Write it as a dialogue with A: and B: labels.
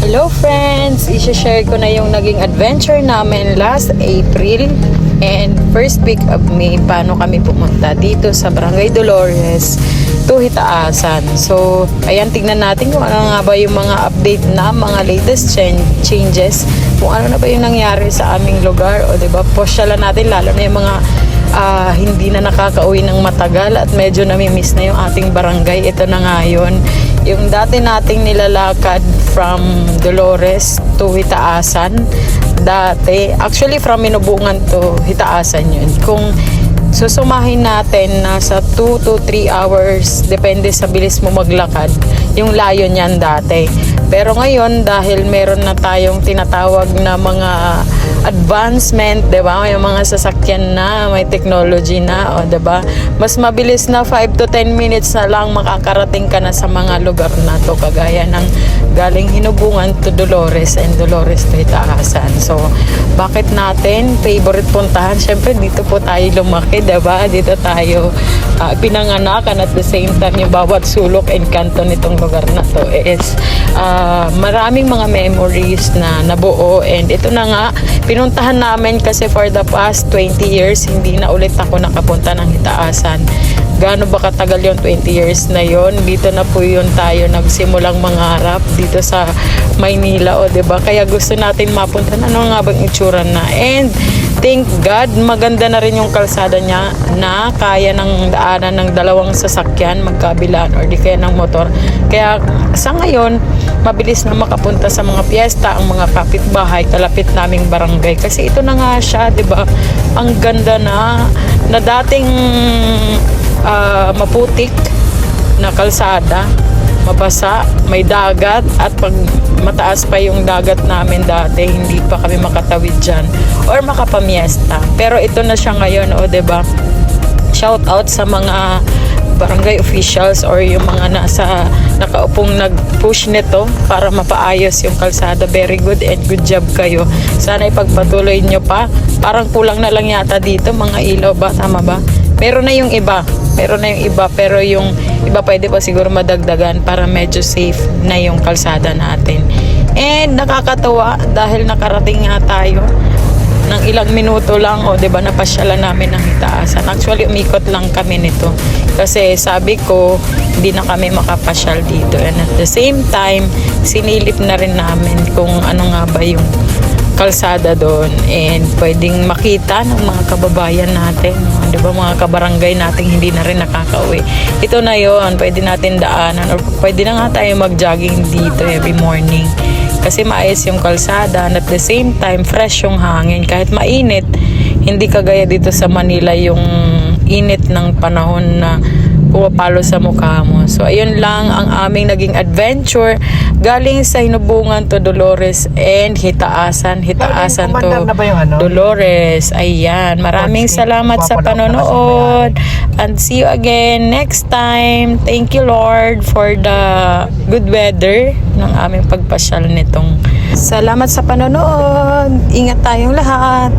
A: Hello friends! I-share ko na yung naging adventure namin last April and first week of May. Paano kami pumunta dito sa Barangay Dolores to Hitaasan. So, ayan, tignan natin kung ano nga ba yung mga update na, mga latest changes. Kung ano na ba yung nangyari sa aming lugar. O diba, posyalan natin lalo na yung mga hindi na nakakauwi ng matagal at medyo namimiss na yung ating barangay. Ito na nga yun. Yung dati nating nilalakad from Dolores to Hitaasan. Dati, actually from Minubungan to Hitaasan yun. Kung susumahin natin, nasa 2 to 3 hours, depende sa bilis mo maglakad, yung layo niyan dati. Pero ngayon, dahil meron na tayong tinatawag na mga advancement, 'di ba? May mga sasakyan na, may technology na, o 'di ba? Mas mabilis na 5 to 10 minutes na lang makakarating ka na sa mga lugar na 'to, kagaya ng galing Hinubungan to Dolores and Dolores to Hitaasan. So, bakit natin favorite puntahan? Syempre dito po tayo lumaki, 'di ba? Dito tayo pinanganakan, at the same time yung bawat sulok and kanto nitong lugar na 'to is maraming mga memories na nabuo, and ito na nga pinuntahan namin kasi for the past 20 years hindi na ulit ako nakapunta ng Hitaasan. Gaano ba katagal yung 20 years na yon? Dito na po yun tayo nagsimulang mangarap dito sa Maynila, o 'di ba? Kaya gusto natin mapunta na, ano nga bang itsura na. And thank God, maganda na rin yung kalsada niya na kaya ng daanan ng dalawang sasakyan magkabilaan or di kaya ng motor. Kaya sa ngayon, mabilis na makapunta sa mga piyesta ang mga kapitbahay, kalapit naming barangay. Kasi ito na nga siya, 'di ba? Ang ganda na dating maputik na kalsada, mabasa, may dagat, at pag mataas pa yung dagat namin dati, hindi pa kami makatawid dyan or makapamiesta. Pero ito na siya ngayon, o 'di ba? Shout out sa mga barangay officials or yung mga nasa nakaupong nag-push nito para mapaayos yung kalsada. Very good and good job kayo. Sana ipagpatuloy nyo pa. Parang kulang na lang yata dito mga ilaw ba? Tama ba? Meron na yung iba, pero yung iba pwede pa siguro madagdagan para medyo safe na yung kalsada natin. And nakakatawa dahil nakarating nga tayo ng ilang minuto lang, o 'di ba, napasyalan namin ng Hitaasan. Actually umikot lang kami nito kasi sabi ko hindi na kami makapasyal dito, and at the same time sinilip na rin namin kung ano nga ba yung kalsada doon and pwedeng makita ng mga kababayan natin, 'di ba, mga kabarangay natin hindi na rin nakakauwi. Ito na yon, pwede natin daanan or pwede na nga tayo mag-jogging dito every morning kasi maayos yung kalsada, and at the same time fresh yung hangin kahit mainit. Hindi kagaya dito sa Manila yung init ng panahon na pumapalo sa mukha mo. So ayun lang ang aming naging adventure galing sa Hinubungan to Dolores and Hitaasan to Dolores. Ayan, maraming salamat sa panonood and see you again next time. Thank you Lord for the good weather ng aming pagpasyal nitong. Salamat sa panonood. Ingat tayong lahat.